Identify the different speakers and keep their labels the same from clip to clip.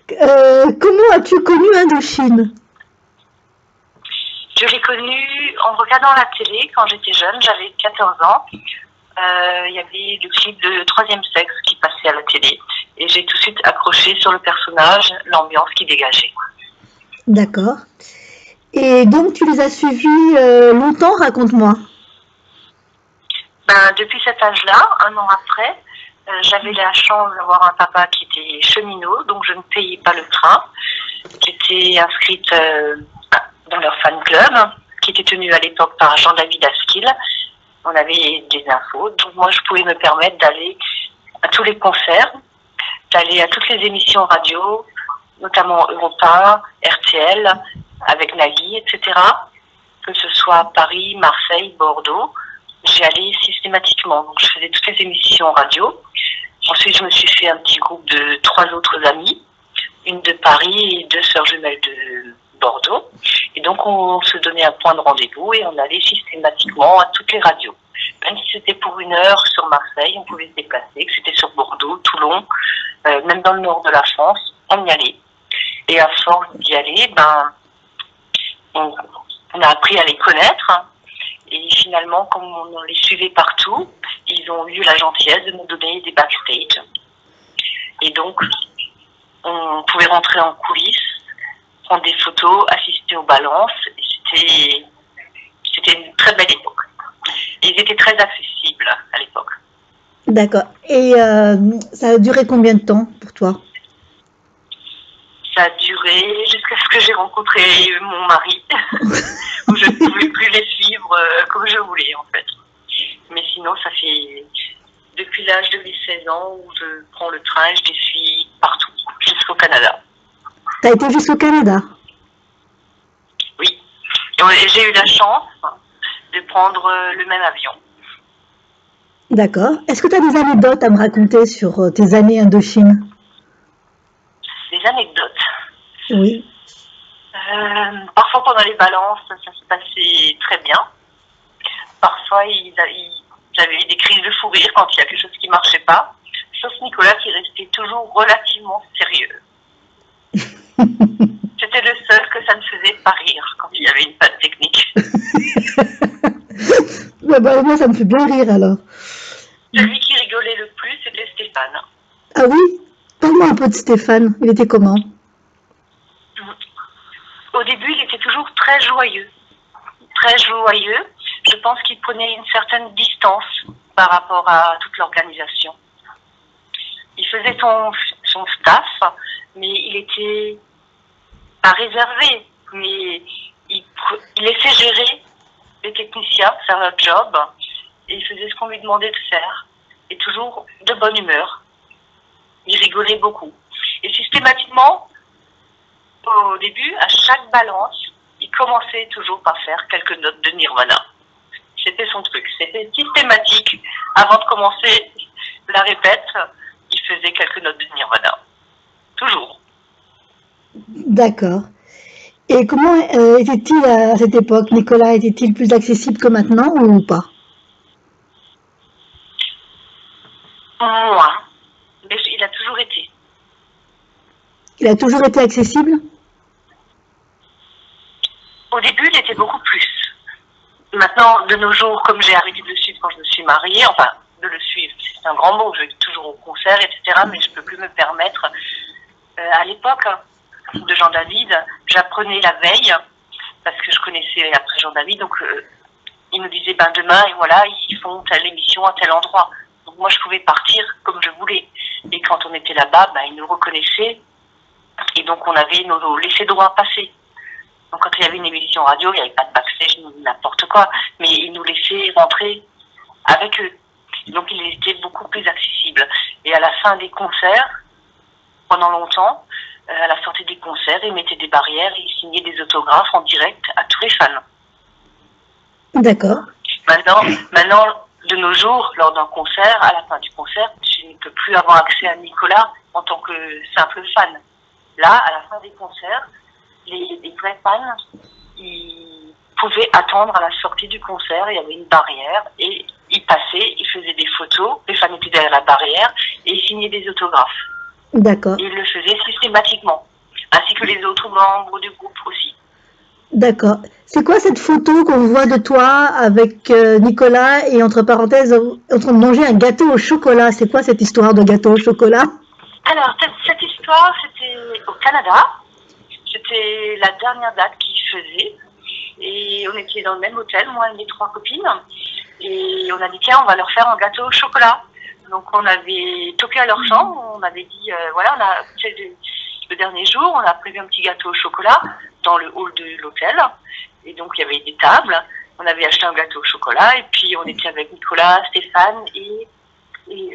Speaker 1: Comment as-tu connu Indochine?
Speaker 2: Je l'ai connu en regardant la télé quand j'étais jeune, j'avais 14 ans. Il y avait le clip de Troisième Sexe qui passait à la télé. Et j'ai tout de suite accroché sur le personnage, l'ambiance qui dégageait.
Speaker 1: D'accord. Et donc tu les as suivis longtemps, raconte-moi.
Speaker 2: Depuis cet âge-là, un an après, j'avais la chance d'avoir un papa qui était cheminot, donc je ne payais pas le train. J'étais inscrite dans leur fan club, qui était tenu à l'époque par Jean-David Asquil. On avait des infos, donc moi je pouvais me permettre d'aller à tous les concerts, d'aller à toutes les émissions radio, notamment Europa, RTL, avec Nagui, etc. Que ce soit Paris, Marseille, Bordeaux, j'y allais systématiquement. Donc je faisais toutes les émissions radio. Ensuite, je me suis fait un petit groupe de 3 autres amis, une de Paris et 2 sœurs jumelles de Bordeaux. Et donc, on se donnait un point de rendez-vous et on allait systématiquement à toutes les radios. Même si c'était pour 1 heure sur Marseille, on pouvait se déplacer, que c'était sur Bordeaux, Toulon, même dans le nord de la France, on y allait. Et à force d'y aller, on a appris à les connaître. Et finalement, comme on les suivait partout, ils ont eu la gentillesse de nous donner des backstage. Et donc, on pouvait rentrer en coulisses, prendre des photos, assister aux balances. C'était une très belle époque. Et ils étaient très accessibles à l'époque.
Speaker 1: D'accord. Et ça a duré combien de temps pour toi?
Speaker 2: Ça a duré jusqu'à ce que j'ai rencontré mon mari, où je ne pouvais plus les suivre comme je voulais en fait. Mais sinon, ça fait depuis l'âge de mes 16 ans où je prends le train et je les suis partout, jusqu'au Canada.
Speaker 1: T'as été jusqu'au Canada?
Speaker 2: Oui. Et j'ai eu la chance de prendre le même avion.
Speaker 1: D'accord. Est-ce que tu as des anecdotes à me raconter sur tes années Indochine?
Speaker 2: Des anecdotes.
Speaker 1: Oui.
Speaker 2: Parfois pendant les balances, ça se passait très bien. Parfois, j'avais eu des crises de fou rire quand il y a quelque chose qui marchait pas. Sauf Nicolas qui restait toujours relativement sérieux. C'était le seul que ça ne faisait pas rire quand il y avait une panne technique.
Speaker 1: Moi, ça me fait bien rire alors.
Speaker 2: Celui qui rigolait le plus, c'était Stéphane.
Speaker 1: Ah oui? Parle-moi un peu de Stéphane. Il était comment?
Speaker 2: Au début, il était toujours très joyeux. Très joyeux. Je pense qu'il prenait une certaine distance par rapport à toute l'organisation. Il faisait son staff, mais il était pas réservé, mais il laissait gérer les techniciens, faire leur job, et il faisait ce qu'on lui demandait de faire. Et toujours de bonne humeur. Il rigolait beaucoup. Et systématiquement, au début, à chaque balance, il commençait toujours par faire quelques notes de Nirvana. C'était son truc. C'était systématique. Avant de commencer la répète, il faisait quelques notes de Nirvana. Toujours.
Speaker 1: D'accord. Et comment était-il à cette époque? Nicolas, était-il plus accessible que maintenant ou pas?
Speaker 2: Moins. Mais il a toujours été.
Speaker 1: Il a toujours été accessible?
Speaker 2: Au début, il était beaucoup plus. Maintenant, de nos jours, comme j'ai arrêté de le suivre quand je me suis mariée, enfin, de le suivre, c'est un grand mot, je vais toujours au concert, etc., mais je ne peux plus me permettre. À l'époque de Jean-David, j'apprenais la veille, parce que je connaissais après Jean-David, donc il nous disait, demain, et voilà, ils font telle émission à tel endroit. Donc moi, je pouvais partir comme je voulais. Et quand on était là-bas, ils nous reconnaissaient, et donc on avait nos laissés-droits passés. Donc quand il y avait une émission radio, il n'y avait pas de backstage, n'importe quoi, mais ils nous laissaient rentrer avec eux. Donc il était beaucoup plus accessible. Et à la fin des concerts, pendant longtemps, à la sortie des concerts, ils mettaient des barrières et ils signaient des autographes en direct à tous les fans.
Speaker 1: D'accord.
Speaker 2: Maintenant, de nos jours, lors d'un concert, à la fin du concert, je ne peux plus avoir accès à Nicolas en tant que simple fan. Là, à la fin des concerts, les vrais fans, ils pouvaient attendre à la sortie du concert, il y avait une barrière, et ils passaient, ils faisaient des photos, les fans étaient derrière la barrière, et ils signaient des autographes.
Speaker 1: D'accord.
Speaker 2: Il le faisait systématiquement, ainsi que les autres membres du groupe aussi.
Speaker 1: D'accord. C'est quoi cette photo qu'on voit de toi avec Nicolas et entre parenthèses en train de manger un gâteau au chocolat? C'est quoi cette histoire de gâteau au chocolat?
Speaker 2: Alors, cette histoire, c'était au Canada. C'était la dernière date qu'il faisait. Et on était dans le même hôtel, moi et mes 3 copines. Et on a dit, tiens, on va leur faire un gâteau au chocolat. Donc, on avait toqué à leur chambre. On avait dit, voilà, le dernier jour, on a prévu un petit gâteau au chocolat dans le hall de l'hôtel. Et donc, il y avait des tables. On avait acheté un gâteau au chocolat. Et puis, on était avec Nicolas, Stéphane et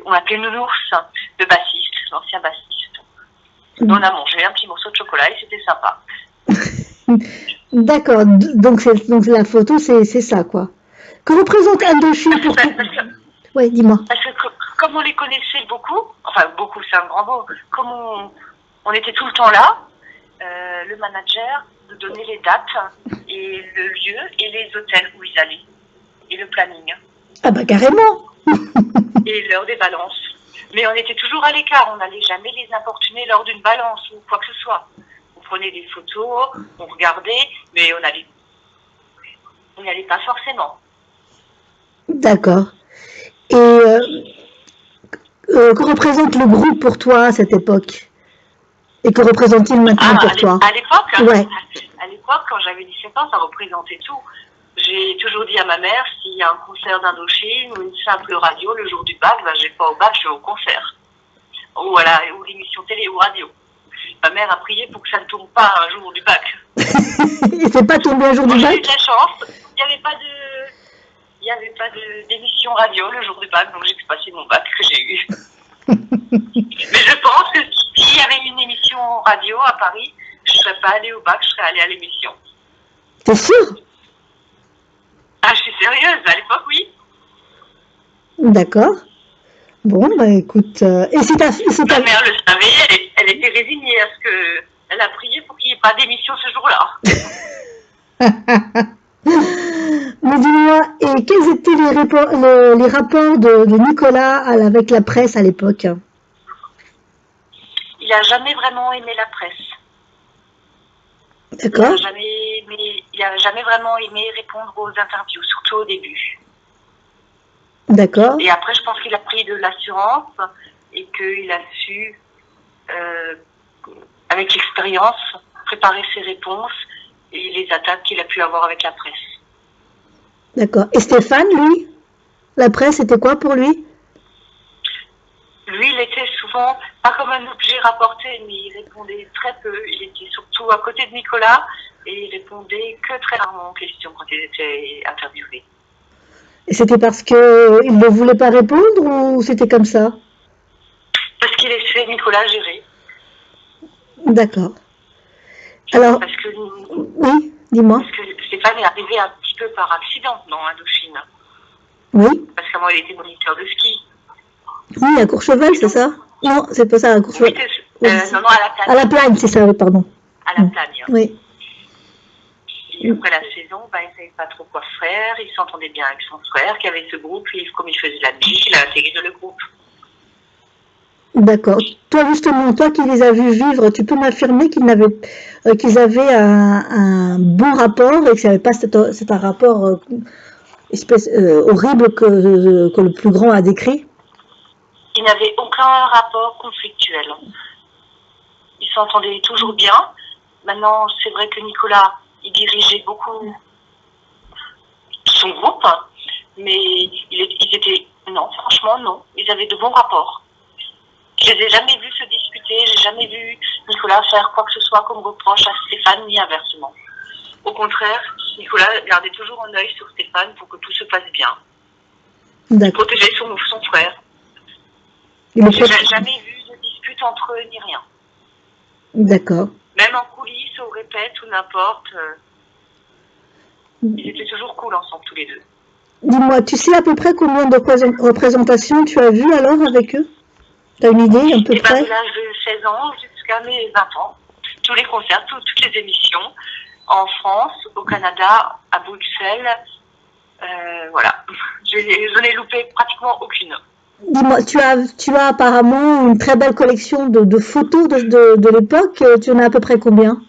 Speaker 2: on appelait Nounours, le bassiste, l'ancien bassiste. On a mangé un petit morceau de chocolat et c'était sympa.
Speaker 1: D'accord, donc la photo, c'est ça, quoi. Que représente Indochine pour toi? Oui, dis-moi.
Speaker 2: Parce que comme on les connaissait beaucoup, enfin beaucoup, c'est un grand mot, comme on était tout le temps là, le manager nous donnait les dates et le lieu et les hôtels où ils allaient et le planning.
Speaker 1: Ah bah carrément.
Speaker 2: Et l'heure des balances. Mais on était toujours à l'écart, on n'allait jamais les importuner lors d'une balance ou quoi que ce soit. On prenait des photos, on regardait, mais on n'y allait pas forcément.
Speaker 1: D'accord. Et que représente le groupe pour toi à cette époque? Et que représente-t-il maintenant pour toi?
Speaker 2: À l'époque,
Speaker 1: ouais.
Speaker 2: À l'époque, quand j'avais 17 ans, ça représentait tout. J'ai toujours dit à ma mère, s'il y a un concert d'Indochine ou une simple radio le jour du bac, ben, je vais pas au bac, je vais au concert. Ou l'émission télé ou radio. Ma mère a prié pour que ça ne tombe pas un jour du bac.
Speaker 1: Et c'est pas tombé un jour du bac?
Speaker 2: J'ai eu de la chance. Il n'y avait pas d'émission radio le jour du bac, donc j'ai pu passer mon bac que j'ai eu. Mais je pense que s'il y avait une émission radio à Paris, je ne serais pas allée au bac, je serais allée à l'émission.
Speaker 1: T'es sûre?
Speaker 2: Ah, je suis sérieuse, à l'époque, oui.
Speaker 1: D'accord. Bon, bah écoute, et c'est
Speaker 2: Ma mère le savait, elle était résignée à ce que... Elle a prié pour qu'il n'y ait pas d'émission ce jour-là.
Speaker 1: Mais dis-moi, et quels étaient les rapports de Nicolas avec la presse à l'époque?
Speaker 2: Il n'a jamais vraiment aimé la presse.
Speaker 1: D'accord.
Speaker 2: Il n'a jamais vraiment aimé répondre aux interviews, surtout au début.
Speaker 1: D'accord.
Speaker 2: Et après, je pense qu'il a pris de l'assurance et qu'il a su, avec l'expérience, préparer ses réponses et les attaques qu'il a pu avoir avec la presse.
Speaker 1: D'accord. Et Stéphane, lui, la presse, c'était quoi pour lui?
Speaker 2: Lui, il était souvent, pas comme un objet rapporté, mais il répondait très peu. Il était surtout à côté de Nicolas et il répondait que très rarement aux questions quand il était interviewé.
Speaker 1: Et c'était parce qu'il ne voulait pas répondre ou c'était comme ça?
Speaker 2: Parce qu'il laissait Nicolas gérer.
Speaker 1: D'accord. Alors,
Speaker 2: parce que,
Speaker 1: oui, dis-moi.
Speaker 2: Parce que Stéphane est arrivé un petit peu par accident dans Indochine.
Speaker 1: Oui.
Speaker 2: Parce qu'avant, il était moniteur de ski.
Speaker 1: Oui, à Courchevel, c'est ça? Non, c'est pas ça, à Courchevel.
Speaker 2: Oui, non, à la Plagne.
Speaker 1: À la Plagne, c'est ça, oui, pardon.
Speaker 2: À la Plagne.
Speaker 1: Oui.
Speaker 2: Et après la saison, il ne savait pas trop quoi faire. Il s'entendait bien avec son frère qui avait ce groupe. Et comme il faisait de la musique, il a intégré le groupe.
Speaker 1: D'accord. Toi, justement, toi qui les as vus vivre, tu peux m'affirmer qu'ils avaient un bon rapport et que c'est un rapport horrible que le plus grand a décrit?
Speaker 2: Ils n'avaient aucun rapport conflictuel. Ils s'entendaient toujours bien. Maintenant, c'est vrai que Nicolas, il dirigeait beaucoup son groupe, mais ils étaient... Non, franchement, non. Ils avaient de bons rapports. Je les ai jamais vus se disputer, j'ai jamais vu Nicolas faire quoi que ce soit comme reproche à Stéphane, ni inversement. Au contraire, Nicolas gardait toujours un œil sur Stéphane pour que tout se passe bien. Il protégeait son frère. Je n'ai jamais vu de dispute entre eux, ni rien.
Speaker 1: D'accord.
Speaker 2: Même en coulisses, au répète ou n'importe, ils étaient toujours cool ensemble, tous les deux.
Speaker 1: Dis-moi, tu sais à peu près combien de représentations tu as vues alors avec eux? Tu as une idée à peu près?
Speaker 2: De l'âge de 16 ans jusqu'à mes 20 ans. Tous les concerts, toutes les émissions. En France, au Canada, à Bruxelles. Voilà. Je n'ai loupé pratiquement aucune.
Speaker 1: Dis-moi, tu as apparemment une très belle collection de photos de l'époque. Tu en as à peu près combien?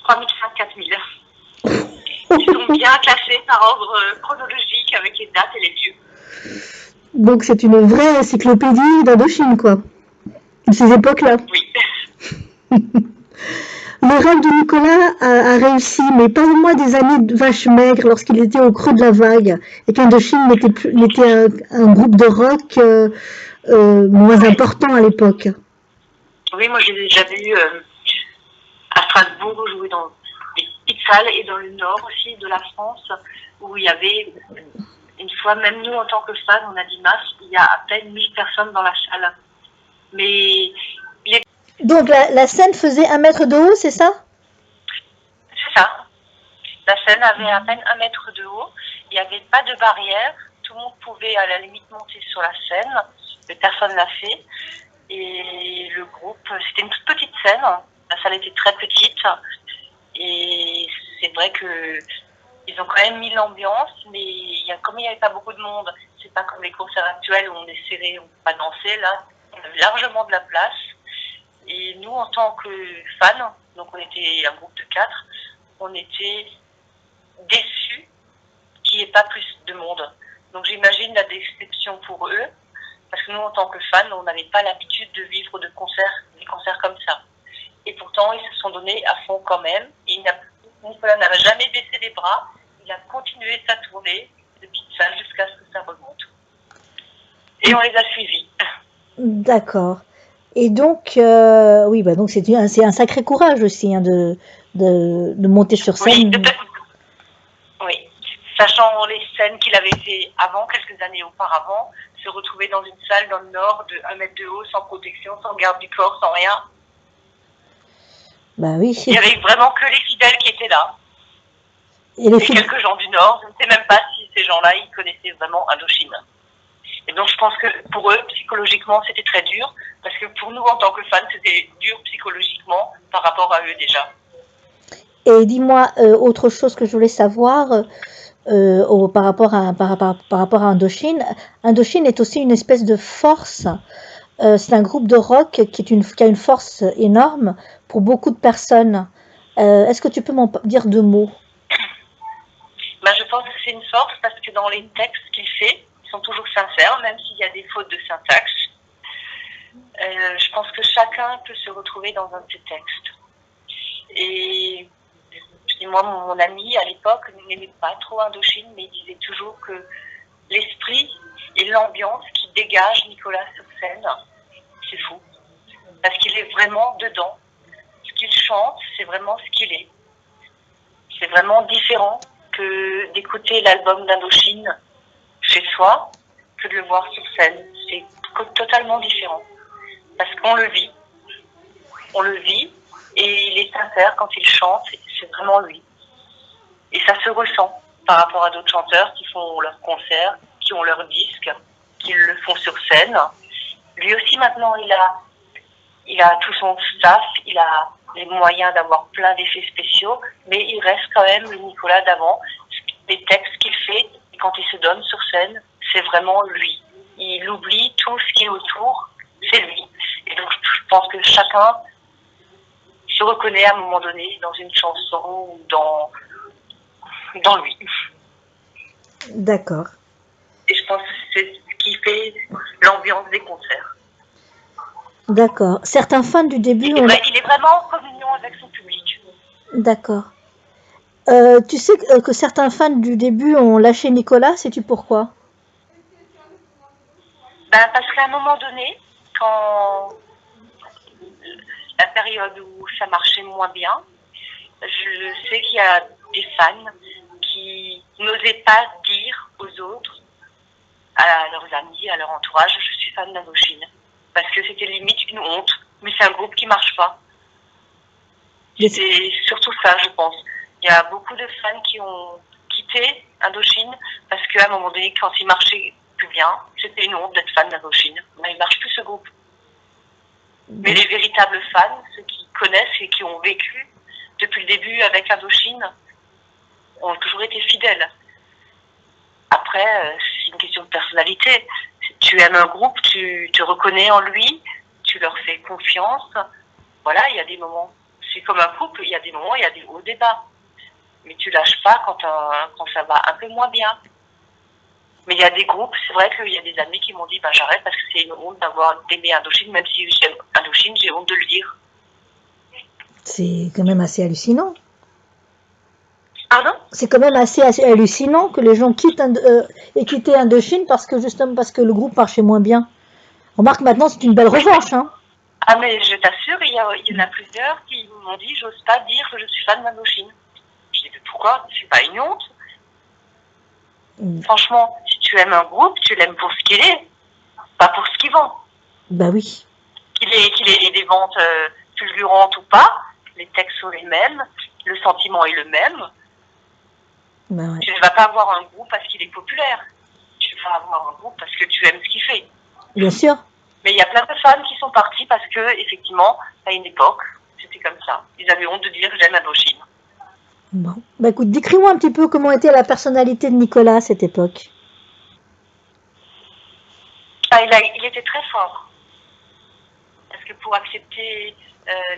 Speaker 2: 3005, 4000. Ils sont bien classés par ordre chronologique avec les dates et les lieux.
Speaker 1: Donc c'est une vraie encyclopédie d'Indochine, quoi, de ces époques-là.
Speaker 2: Oui.
Speaker 1: Le rêve de Nicolas a réussi, mais parle-moi des années de vache maigre lorsqu'il était au creux de la vague et qu'Indochine n'était un groupe de rock moins important à l'époque.
Speaker 2: Oui, moi, j'ai déjà vu à Strasbourg jouer dans des petites salles et dans le nord aussi de la France où il y avait une fois, même nous en tant que fans, on a dit masse, il y a à peine 1000 personnes dans la salle. Mais
Speaker 1: Donc la scène faisait 1 mètre de haut, c'est ça?
Speaker 2: c'est ça. La scène avait à peine 1 mètre de haut. Il n'y avait pas de barrière. Tout le monde pouvait à la limite monter sur la scène. Mais personne l'a fait. Et le groupe, c'était une toute petite scène. La salle était très petite. Et c'est vrai que ils ont quand même mis l'ambiance, mais comme il n'y avait pas beaucoup de monde, c'est pas comme les concerts actuels où on est serré, on ne peut pas danser. Là, on avait largement de la place. Et nous, en tant que fans, donc on était un groupe de 4, on était déçus qu'il n'y ait pas plus de monde. Donc j'imagine la déception pour eux, parce que nous, en tant que fans, on n'avait pas l'habitude de vivre des concerts comme ça. Et pourtant, ils se sont donnés à fond quand même. Nicolas n'a jamais baissé les bras. Il a continué sa tournée de petite salle jusqu'à ce que ça remonte. Et on les a suivis.
Speaker 1: D'accord. Et donc, oui, bah donc c'est un sacré courage aussi hein, de monter sur scène.
Speaker 2: Oui, oui. Sachant les scènes qu'il avait fait avant, quelques années auparavant, se retrouver dans une salle dans le nord de 1 mètre de haut, sans protection, sans garde du corps, sans rien.
Speaker 1: Bah oui.
Speaker 2: Il n'y avait vraiment que les fidèles qui étaient là. Et quelques gens du Nord. Je ne sais même pas si ces gens-là, ils connaissaient vraiment Indochine. Et donc, je pense que pour eux, psychologiquement, c'était très dur. Parce que pour nous, en tant que fans, c'était dur psychologiquement par rapport à eux déjà.
Speaker 1: Et dis-moi, autre chose que je voulais savoir par rapport à Indochine. Indochine est aussi une espèce de force. C'est un groupe de rock qui a une force énorme pour beaucoup de personnes. Est-ce que tu peux m'en dire 2 mots?
Speaker 2: Ben, je pense que c'est une force parce que dans les textes qu'il fait, ils sont toujours sincères, même s'il y a des fautes de syntaxe. Je pense que chacun peut se retrouver dans un de ces textes. Et moi, mon ami à l'époque n'aimait pas trop Indochine, mais il disait toujours que l'esprit et l'ambiance qui dégage Nicolas sur scène, c'est fou. Parce qu'il est vraiment dedans. Ce qu'il chante, c'est vraiment ce qu'il est. C'est vraiment différent que d'écouter l'album d'Indochine chez soi que de le voir sur scène. C'est totalement différent. Parce qu'on le vit. On le vit et il est sincère quand il chante. C'est vraiment lui. Et ça se ressent par rapport à d'autres chanteurs qui font leurs concerts, qui ont leurs disques, qui le font sur scène. Lui aussi maintenant il a tout son staff, il a les moyens d'avoir plein d'effets spéciaux, mais il reste quand même le Nicolas d'avant. Les textes qu'il fait, quand il se donne sur scène, c'est vraiment lui. Il oublie tout ce qui est autour, c'est lui. Et donc je pense que chacun se reconnaît à un moment donné dans une chanson ou dans lui.
Speaker 1: D'accord.
Speaker 2: Et je pense que c'est ce qui fait l'ambiance des concerts.
Speaker 1: D'accord. Certains fans du début...
Speaker 2: Il est vraiment en communion avec son public.
Speaker 1: D'accord. Tu sais que certains fans du début ont lâché Nicolas, sais-tu pourquoi?
Speaker 2: Ben, parce qu'à un moment donné, quand la période où ça marchait moins bien, je sais qu'il y a des fans qui n'osaient pas dire aux autres, à leurs amis, à leur entourage, je suis fan d'Indochine. Parce que c'était limite une honte. Mais c'est un groupe qui marche pas. C'est surtout ça, je pense. Il y a beaucoup de fans qui ont quitté Indochine parce qu'à un moment donné, quand il marchait plus bien, c'était une honte d'être fan d'Indochine. Mais il marche plus ce groupe. Mais les véritables fans, ceux qui connaissent et qui ont vécu depuis le début avec Indochine, ont toujours été fidèles. Après, c'est une question de personnalité. Si tu aimes un groupe, tu te reconnais en lui, tu leur fais confiance. Voilà, il y a des moments. C'est comme un couple, il y a des moments, il y a des hauts débats. Mais tu lâches pas quand ça va un peu moins bien. Mais il y a des groupes, c'est vrai qu'il y a des amis qui m'ont dit, j'arrête parce que c'est une honte d'aimer Indochine, même si j'aime Indochine, j'ai honte de le dire.
Speaker 1: C'est quand même assez hallucinant.
Speaker 2: Pardon?
Speaker 1: C'est quand même assez hallucinant que les gens aient quitté Indochine justement parce que le groupe marchait moins bien. Remarque, maintenant, c'est une belle revanche, hein.
Speaker 2: Ah, mais je t'assure, il y en a plusieurs qui m'ont dit, j'ose pas dire que je suis fan d'Indochine. Je dis, mais pourquoi? C'est pas une honte. Franchement, si tu aimes un groupe, tu l'aimes pour ce qu'il est, pas pour ce qu'il vend.
Speaker 1: Bah oui.
Speaker 2: Qu'il ait des ventes fulgurantes ou pas, les textes sont les mêmes, le sentiment est le même.
Speaker 1: Bah ouais.
Speaker 2: Tu ne vas pas avoir un groupe parce qu'il est populaire. Tu vas avoir un groupe parce que tu aimes ce qu'il fait.
Speaker 1: Bien sûr.
Speaker 2: Mais il y a plein de fans qui sont partis parce que, effectivement, à une époque, c'était comme ça. Ils avaient honte de dire j'aime Indochine.
Speaker 1: Bon. Bah écoute, décris-moi un petit peu comment était la personnalité de Nicolas à cette époque.
Speaker 2: Il était très fort. Parce que pour accepter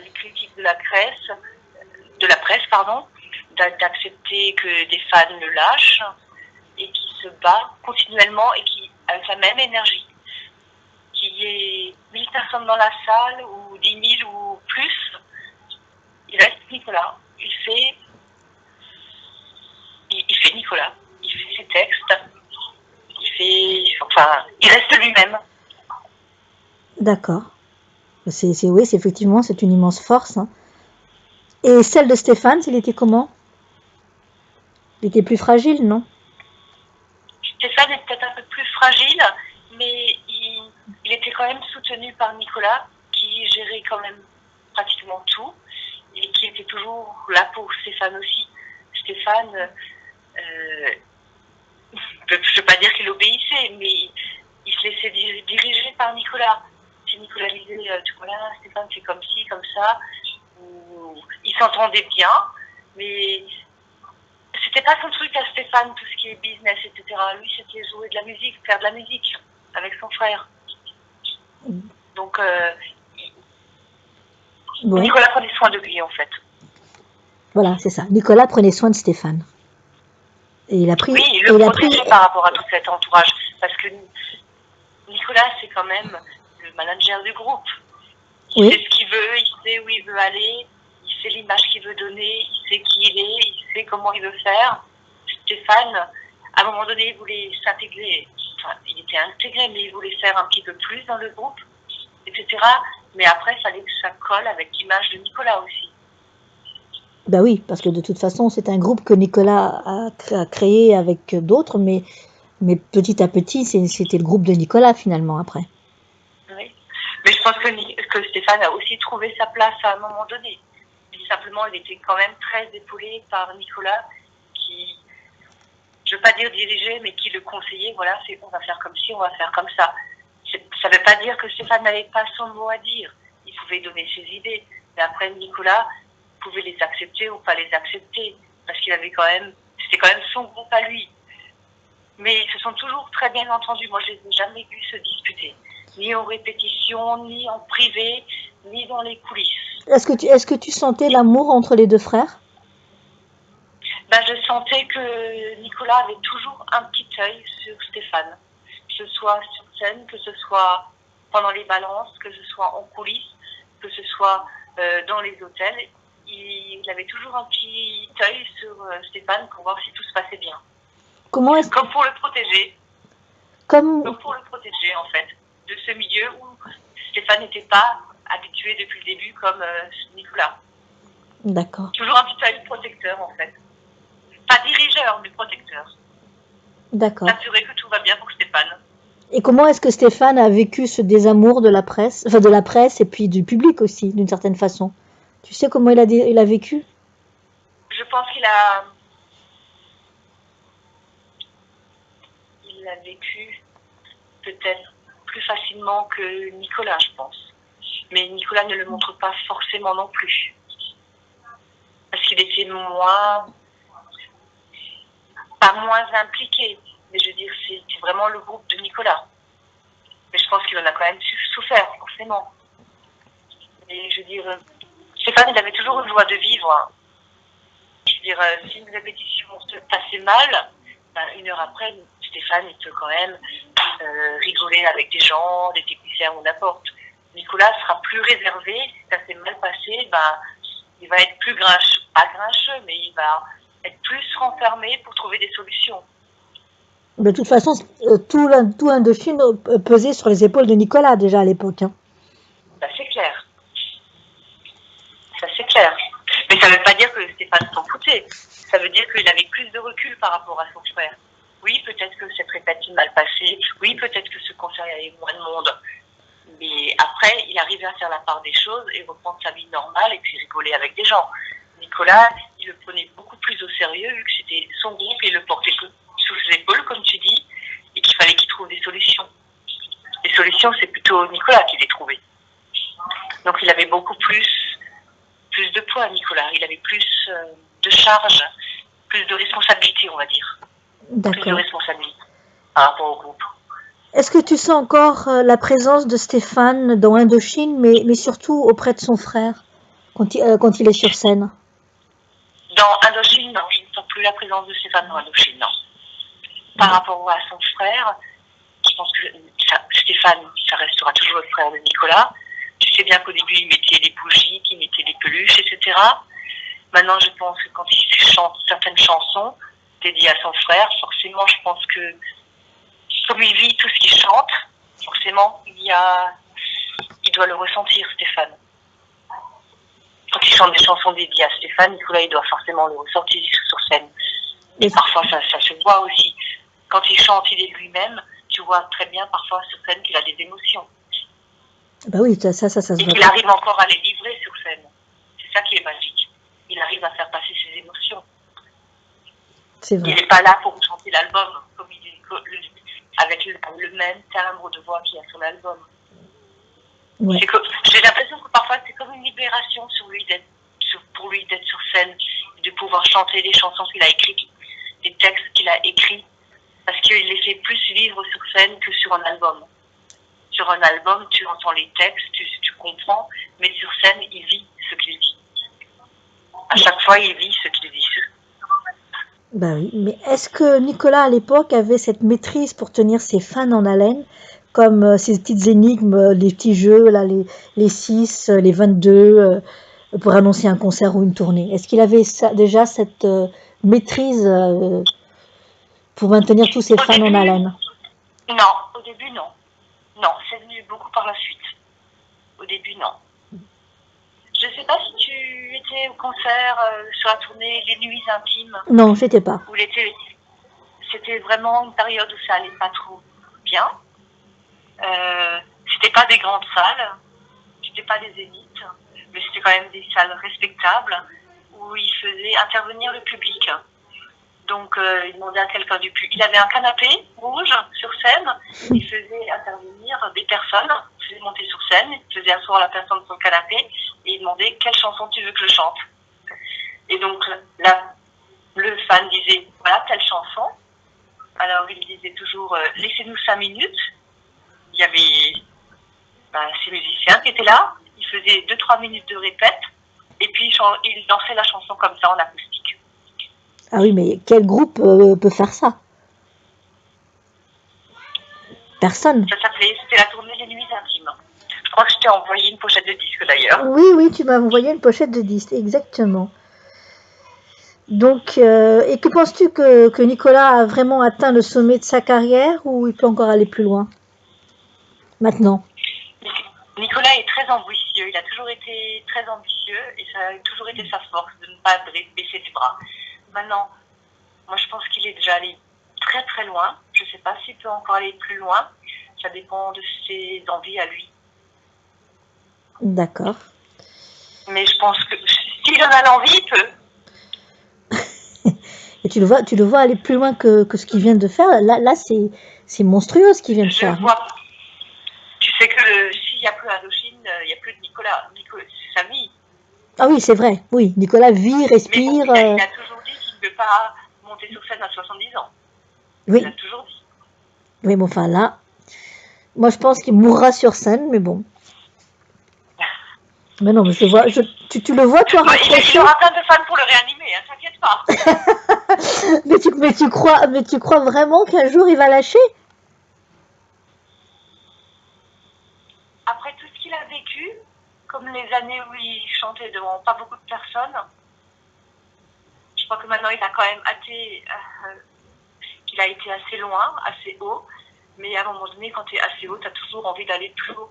Speaker 2: les critiques de la presse, d'accepter que des fans le lâchent et qui se bat continuellement et qui avec la même énergie. Qu'il y ait 1000 personnes dans la salle ou 10 000 ou plus, il reste Nicolas. Il fait Nicolas. Il fait ses textes. Il reste lui-même.
Speaker 1: D'accord. Oui, effectivement, c'est une immense force, hein. Et celle de Stéphane, il était comment? Il était plus fragile, non?
Speaker 2: Stéphane est peut-être un peu plus fragile, mais il était quand même soutenu par Nicolas, qui gérait quand même pratiquement tout, et qui était toujours là pour Stéphane aussi. Stéphane, je ne veux pas dire qu'il obéissait, mais il se laissait diriger par Nicolas. Si Nicolas disait, voilà, Stéphane, c'est comme ci, comme ça, il s'entendait bien, mais c'était pas son truc à Stéphane, tout ce qui est business, etc. Lui, c'était jouer de la musique, faire de la musique avec son frère. Donc,
Speaker 1: Ouais.
Speaker 2: Nicolas prenait soin de lui, en fait.
Speaker 1: Voilà, c'est ça. Nicolas prenait soin de Stéphane. Et il a pris.
Speaker 2: Oui, il le protégeait par rapport à tout cet entourage. Parce que Nicolas, c'est quand même le manager du groupe. Il sait ce qu'il veut, il sait où il veut aller, il sait l'image qu'il veut donner, il sait qui il est, il sait comment il veut faire. Stéphane, à un moment donné, il voulait s'intégrer. Enfin, il était intégré, mais il voulait faire un petit peu plus dans le groupe, etc. Mais après, il fallait que ça colle avec l'image de Nicolas aussi.
Speaker 1: Ben oui, parce que de toute façon, c'est un groupe que Nicolas a créé avec d'autres, mais petit à petit, c'était le groupe de Nicolas finalement après.
Speaker 2: Oui, mais je pense que Stéphane a aussi trouvé sa place à un moment donné. Mais simplement, il était quand même très épaulé par Nicolas, qui, je ne veux pas dire dirigeait, mais qui le conseillait, voilà, on va faire comme ci, on va faire comme ça. Ça ne veut pas dire que Stéphane n'avait pas son mot à dire. Il pouvait donner ses idées. Mais après, Nicolas pouvait les accepter ou pas les accepter. Parce qu'il avait c'était quand même son groupe à lui. Mais ils se sont toujours très bien entendus. Moi, je les ai jamais vus se disputer. Ni en répétition, ni en privé, ni dans les coulisses.
Speaker 1: Est-ce que tu sentais l'amour entre les deux frères?
Speaker 2: Je sentais que Nicolas avait toujours un petit œil sur Stéphane. Que ce soit sur scène, que ce soit pendant les balances, que ce soit en coulisses, que ce soit dans les hôtels. Il avait toujours un petit œil sur Stéphane pour voir si tout se passait bien. Comme pour le protéger. Comme pour le protéger, en fait, de ce milieu où Stéphane n'était pas habitué depuis le début comme Nicolas.
Speaker 1: D'accord.
Speaker 2: Toujours un petit œil protecteur, en fait. Pas dirigeur, mais protecteur.
Speaker 1: D'accord.
Speaker 2: S'assurer que tout va bien pour Stéphane.
Speaker 1: Et comment est-ce que Stéphane a vécu ce désamour de la presse et puis du public aussi, d'une certaine façon? Tu sais comment il a vécu?
Speaker 2: Je pense qu'il a vécu peut-être plus facilement que Nicolas, je pense. Mais Nicolas ne le montre pas forcément non plus. Parce qu'il était pas moins impliqué, Mais je veux dire, c'est vraiment le groupe de Nicolas. Mais je pense qu'il en a quand même souffert, forcément. Mais je veux dire, Stéphane, il avait toujours une joie de vivre. Hein. Je veux dire, si une répétition se passait mal, ben, une heure après, Stéphane, il peut quand même rigoler avec des gens, des techniciens ou n'importe. Nicolas sera plus réservé. Si ça s'est mal passé, ben, il va être plus grincheux, pas grincheux, mais il va être plus renfermé pour trouver des solutions.
Speaker 1: De toute façon, tout Indochine pesait sur les épaules de Nicolas déjà à l'époque. Hein.
Speaker 2: Ça c'est clair. Ça c'est clair. Mais ça ne veut pas dire que Stéphane s'en foutait. Ça veut dire qu'il avait plus de recul par rapport à son frère. Oui, peut-être que cette répète est mal passée. Oui, peut-être que ce concert, il y avait moins de monde. Mais après, il arrivait à faire la part des choses et reprendre sa vie normale et puis rigoler avec des gens. Nicolas, il le prenait beaucoup plus au sérieux vu que c'était son groupe et il le portait sous ses épaules, comme tu dis, et qu'il fallait qu'il trouve des solutions. Les solutions, c'est plutôt Nicolas qui les trouvait. Donc il avait beaucoup plus de poids, Nicolas. Il avait plus de charge, plus de responsabilité, on va dire. Plus de responsabilité par rapport au groupe.
Speaker 1: Est-ce que tu sens encore la présence de Stéphane dans Indochine, mais surtout auprès de son frère, quand il est sur scène?
Speaker 2: Dans Indochine, non, je ne sens plus la présence de Stéphane dans Indochine, non. Par rapport à son frère, je pense que Stéphane, ça restera toujours le frère de Nicolas. Je sais bien qu'au début, il mettait des bougies, qu'il mettait des peluches, etc. Maintenant, je pense que quand il chante certaines chansons dédiées à son frère, forcément, je pense que comme il vit tout ce qu'il chante, forcément, il doit le ressentir, Stéphane. Quand il chante des chansons dédiées à Stéphane, Nicolas, il doit forcément le ressentir sur scène. Et parfois, ça se voit aussi. Quand il chante, il est lui-même, tu vois très bien parfois sur scène qu'il a des émotions.
Speaker 1: Bah oui, ça se voit.
Speaker 2: Et qu'il arrive encore à les livrer sur scène. C'est ça qui est magique. Il arrive à faire passer ses émotions.
Speaker 1: C'est vrai.
Speaker 2: Il n'est pas là pour chanter l'album comme il est, avec le même timbre de voix qu'il y a sur l'album. Ouais. J'ai l'impression que parfois c'est comme une libération pour lui d'être sur scène, de pouvoir chanter des chansons qu'il a écrites, des textes qu'il a écrits, parce qu'il les fait plus vivre sur scène que sur un album. Sur un album, tu entends les textes, tu comprends, mais sur scène, il vit ce qu'il dit. À chaque fois, il vit ce qu'il dit.
Speaker 1: Ben oui, mais est-ce que Nicolas, à l'époque, avait cette maîtrise pour tenir ses fans en haleine, comme ces petites énigmes, les petits jeux, là, les 6, les 22, pour annoncer un concert ou une tournée? Est-ce qu'il avait déjà cette maîtrise pour maintenir tous ses fans en haleine?
Speaker 2: Non, au début, non. Non, c'est venu beaucoup par la suite. Au début, non. Je ne sais pas si tu étais au concert sur la tournée Les Nuits Intimes.
Speaker 1: Non, j'étais pas.
Speaker 2: C'était vraiment une période où ça allait pas trop bien. C'était pas des grandes salles, c'était pas des zéniths, mais c'était quand même des salles respectables où il faisait intervenir le public. Donc, il demandait à quelqu'un du public. Il avait un canapé rouge sur scène. Il faisait intervenir des personnes. Il faisait monter sur scène. Il faisait asseoir la personne sur le canapé. Et il demandait quelle chanson tu veux que je chante. Et donc, là, le fan disait, voilà, telle chanson. Alors, il disait toujours, laissez-nous 5 minutes. Il y avait ces musiciens qui étaient là. Ils faisaient 2-3 minutes de répète. Et puis, ils dansaient la chanson comme ça en acoustique.
Speaker 1: Ah oui, mais quel groupe peut faire ça? Personne.
Speaker 2: C'était la tournée Les Nuits Intimes. Je crois que je t'ai envoyé une pochette de disque d'ailleurs.
Speaker 1: Oui, tu m'as envoyé une pochette de disque, exactement. Donc, et que penses-tu que Nicolas a vraiment atteint le sommet de sa carrière ou il peut encore aller plus loin maintenant?
Speaker 2: Nicolas est très ambitieux, il a toujours été très ambitieux et ça a toujours été sa force de ne pas baisser les bras. Maintenant, moi je pense qu'il est déjà allé très très loin. Je ne sais pas s'il peut encore aller plus loin. Ça dépend de ses envies à lui.
Speaker 1: D'accord.
Speaker 2: Mais je pense que s'il en a l'envie, il peut.
Speaker 1: Et tu le vois aller plus loin que ce qu'il vient de faire. Là c'est monstrueux ce qu'il vient de faire.
Speaker 2: Tu sais que s'il n'y a plus Indochine, il n'y a plus de Nicolas. C'est sa vie.
Speaker 1: Ah oui, c'est vrai. Oui, Nicolas vit, respire.
Speaker 2: Mais bon, il a toujours dit qu'il ne veut pas monter sur scène à 70 ans. Il
Speaker 1: Oui,
Speaker 2: l'a toujours dit.
Speaker 1: oui, mais enfin là, moi je pense qu'il mourra sur scène, mais bon. Mais non, mais je le vois, tu le vois toi
Speaker 2: Bah, il
Speaker 1: raccroché,
Speaker 2: aura plein de fans pour le réanimer, hein, t'inquiète pas.
Speaker 1: mais tu crois vraiment qu'un jour il va lâcher?
Speaker 2: Après tout ce qu'il a vécu, comme les années où il chantait devant pas beaucoup de personnes, je crois que maintenant il a quand même qu'il a été assez loin, assez haut. Mais à un moment donné, quand tu es assez haut, tu as toujours envie d'aller plus haut.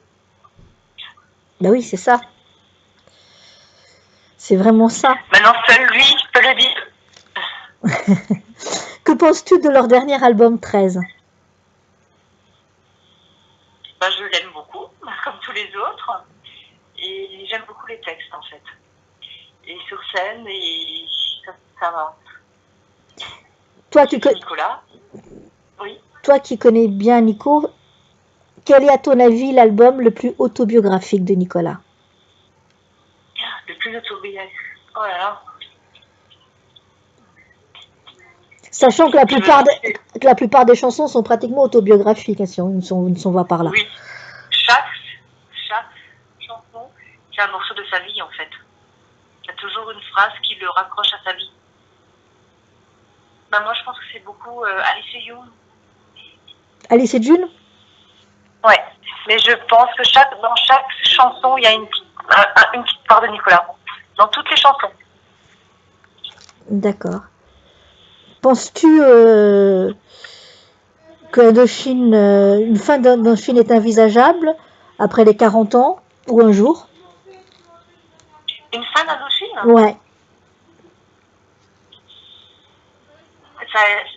Speaker 1: Ben oui, c'est ça. C'est vraiment ça.
Speaker 2: Maintenant, seul lui peut le dire.
Speaker 1: Que penses-tu de leur dernier album 13?
Speaker 2: Ben, je l'aime beaucoup, comme tous les autres. Et j'aime beaucoup les textes, en fait. Et sur scène, et ça va.
Speaker 1: Toi
Speaker 2: Nicolas. Oui.
Speaker 1: Toi qui connais bien Nico, quel est à ton avis l'album le plus autobiographique de Nicolas?
Speaker 2: Le plus autobiographique. Oh là là.
Speaker 1: Sachant que la plupart des chansons sont pratiquement autobiographiques, hein, si on va par là.
Speaker 2: Oui. Chaque chanson, c'est un morceau de sa vie, en fait. Il y a toujours une phrase qui le raccroche à sa vie. Ben, moi, je pense que c'est beaucoup Alice et Young.
Speaker 1: Alice et June?
Speaker 2: Ouais. Mais je pense que dans chaque chanson, il y a une petite part de Nicolas. Dans toutes les chansons.
Speaker 1: D'accord. Penses-tu que Indochine, une fin d'Indochine est envisageable après les 40 ans ou un jour?
Speaker 2: Une fin d'Indochine?
Speaker 1: Ouais.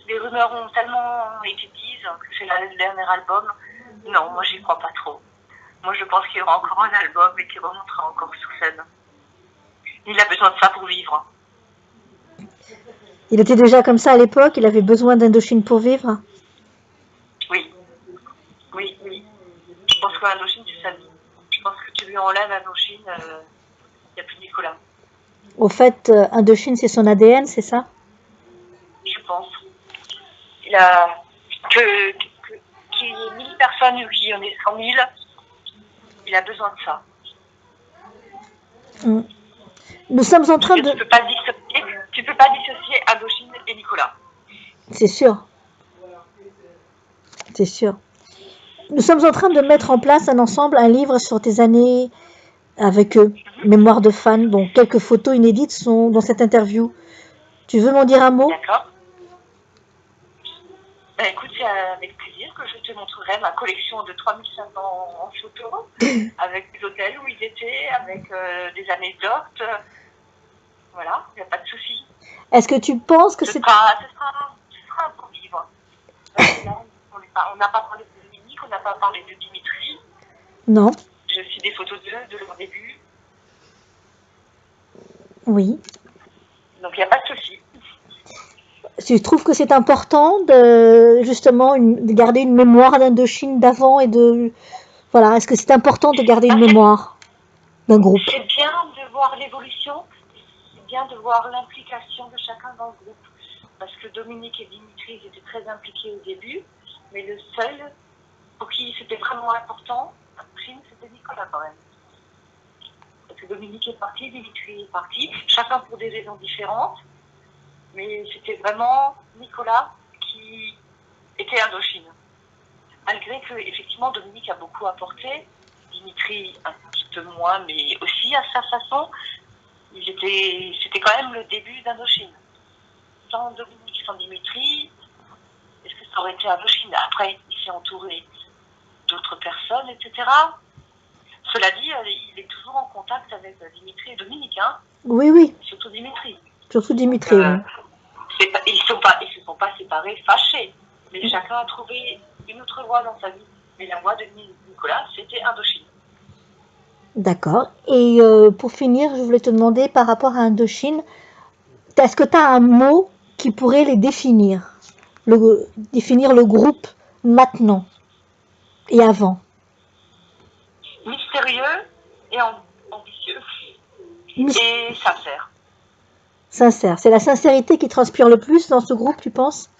Speaker 2: Les rumeurs ont tellement été dites que c'est le dernier album. Non, moi j'y crois pas trop. Moi je pense qu'il y aura encore un album et qu'il remontera encore sur scène. Il a besoin de ça pour vivre.
Speaker 1: Il était déjà comme ça à l'époque, il avait besoin d'Indochine pour vivre?
Speaker 2: Oui. Oui, oui. Je pense que Indochine c'est sa vie. Je pense que tu lui enlèves Indochine, il n'y a plus de Nicolas.
Speaker 1: Au fait, Indochine c'est son ADN, c'est ça?
Speaker 2: Je pense. Il a qu'il y ait 1000 personnes ou qu'il y en ait 100 000, il a besoin de ça.
Speaker 1: Mm. Nous sommes en train de...
Speaker 2: Tu peux pas dissocier Indochine et Nicolas.
Speaker 1: C'est sûr. C'est sûr. Nous sommes en train de mettre en place un livre sur tes années avec eux. Mémoire de fan. Bon, quelques photos inédites sont dans cette interview. Tu veux m'en dire un mot?
Speaker 2: D'accord. Ben, écoute, c'est avec plaisir que je te montrerai ma collection de 3500 photos, avec des hôtels où ils étaient, avec des anecdotes. Voilà, il n'y a pas de souci.
Speaker 1: Est-ce que tu penses que
Speaker 2: ce sera un beau livre. Là, on n'a pas parlé de Dominique, on n'a pas parlé de Dimitri.
Speaker 1: Non.
Speaker 2: J'ai aussi des photos de leur début.
Speaker 1: Oui.
Speaker 2: Donc il n'y a pas de souci.
Speaker 1: Tu trouves que c'est important de garder une mémoire d'Indochine d'avant et de... Voilà, est-ce que c'est important de garder une mémoire d'un groupe?
Speaker 2: C'est bien de voir l'évolution, c'est bien de voir l'implication de chacun dans le groupe. Parce que Dominique et Dimitri étaient très impliqués au début, mais le seul pour qui c'était vraiment important, c'était Nicolas quand même. Parce que Dominique est parti, Dimitri est parti, chacun pour des raisons différentes. Mais c'était vraiment Nicolas qui était Indochine. Malgré que, effectivement, Dominique a beaucoup apporté, Dimitri un petit peu moins, mais aussi à sa façon, c'était quand même le début d'Indochine. Sans Dominique, sans Dimitri, est-ce que ça aurait été Indochine? Après, il s'est entouré d'autres personnes, etc. Cela dit, il est toujours en contact avec Dimitri et Dominique, hein.
Speaker 1: Oui, oui.
Speaker 2: Surtout Dimitri.
Speaker 1: Surtout Dimitri, oui.
Speaker 2: Ils se sont pas séparés, fâchés. Mais chacun a trouvé une autre voie dans sa vie. Mais la voie de Nicolas, c'était Indochine.
Speaker 1: D'accord. Et pour finir, je voulais te demander par rapport à Indochine, est-ce que tu as un mot qui pourrait les définir? Définir le groupe maintenant et avant?
Speaker 2: Mystérieux et ambitieux. Et sincère.
Speaker 1: Sincère. C'est la sincérité qui transpire le plus dans ce groupe, tu penses?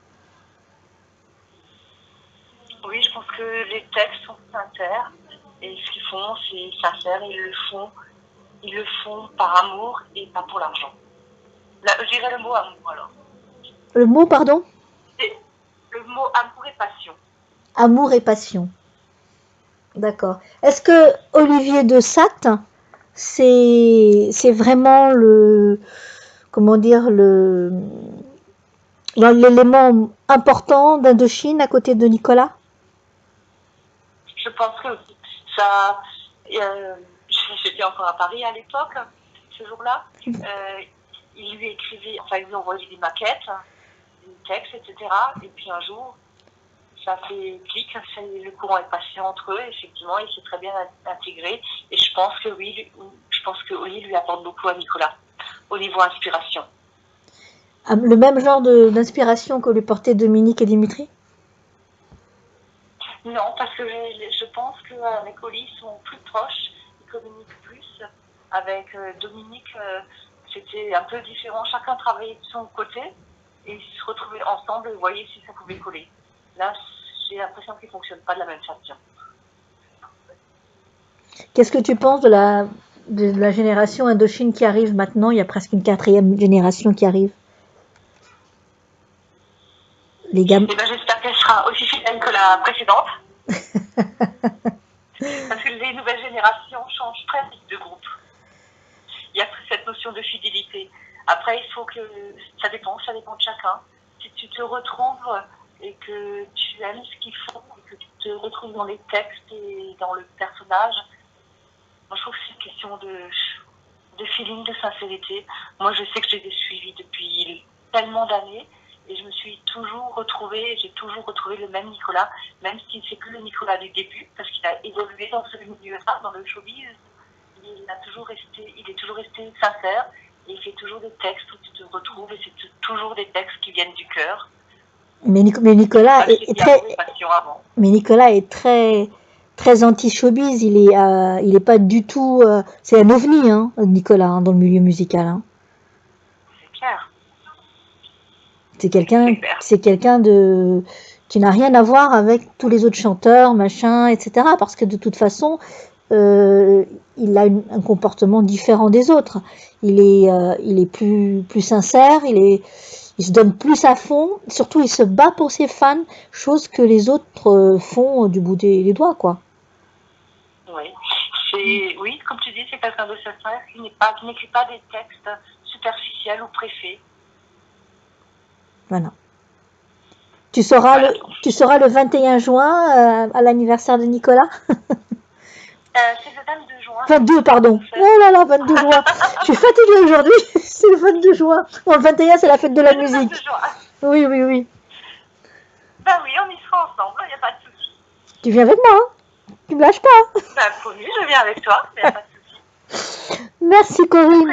Speaker 2: les textes sont sincères et ce qu'ils font, c'est sincère. Ils le font par amour et pas pour l'argent. Là, je dirais le mot amour alors.
Speaker 1: Le mot, pardon?
Speaker 2: C'est le mot amour et passion.
Speaker 1: Amour et passion. D'accord. Est-ce que Olivier de Satte, c'est vraiment le, comment dire, l'élément important d'Indochine à côté de Nicolas?
Speaker 2: Je pense que ça. J'étais encore à Paris à l'époque, ce jour-là. Il lui écrivait, enfin, il lui envoyait des maquettes, des textes, etc. Et puis un jour, ça fait clic, le courant est passé entre eux, effectivement, il s'est très bien intégré. Et je pense que oui, je pense que Oli lui apporte beaucoup à Nicolas, au niveau inspiration.
Speaker 1: Le même genre d'inspiration que lui portaient Dominique et Dimitri?
Speaker 2: Non, parce que je pense qu'avec Oli, ils sont plus proches, ils communiquent plus. Avec Dominique, c'était un peu différent. Chacun travaillait de son côté et ils se retrouvaient ensemble et voyaient si ça pouvait coller. Là, j'ai l'impression qu'ils ne fonctionnent pas de la même façon.
Speaker 1: Qu'est-ce que tu penses de la génération Indochine qui arrive maintenant? Il y a presque une 4e génération qui arrive. Les gamins.
Speaker 2: Eh ben, j'espère qu'elle sera aussi fidèle que la précédente. Parce que les nouvelles générations changent très vite de groupe. Il y a cette notion de fidélité. Après, il faut que ça dépend de chacun. Si tu te retrouves et que tu aimes ce qu'ils font, et que tu te retrouves dans les textes et dans le personnage, moi je trouve que c'est une question de feeling, de sincérité. Moi je sais que je les ai suivis depuis tellement d'années et je me suis toujours retrouvée, j'ai toujours retrouvé le même Nicolas, même si c'est plus le Nicolas du début, parce qu'il a évolué dans ce milieu-là, dans le showbiz. Il est toujours resté sincère et il fait toujours des textes où tu te retrouves et c'est toujours des textes qui viennent du cœur.
Speaker 1: Mais Nicolas est très très anti-showbiz. Il est pas du tout. C'est un ovni, hein, Nicolas, hein, dans le milieu musical. Hein.
Speaker 2: C'est clair.
Speaker 1: C'est quelqu'un qui n'a rien à voir avec tous les autres chanteurs, machin, etc. Parce que de toute façon, il a un comportement différent des autres. Il est plus sincère, il se donne plus à fond, surtout il se bat pour ses fans, chose que les autres font du bout des doigts, quoi.
Speaker 2: Oui, comme tu dis, c'est quelqu'un de sincère qui n'écrit pas des textes superficiels ou préfaits.
Speaker 1: Voilà. Tu seras le 21 juin à l'anniversaire de Nicolas?
Speaker 2: C'est le 22 juin.
Speaker 1: 22, pardon. Oh là là, 22 juin. Je suis fatiguée aujourd'hui. C'est le 22 juin. Bon, le 21, c'est la fête de la musique. Oui.
Speaker 2: Ben oui, on y sera ensemble, il n'y a pas de souci.
Speaker 1: Tu viens avec moi, hein? Tu me lâches pas.
Speaker 2: Ben, promis, je viens avec toi, mais il n'y a pas de souci.
Speaker 1: Merci, Corinne.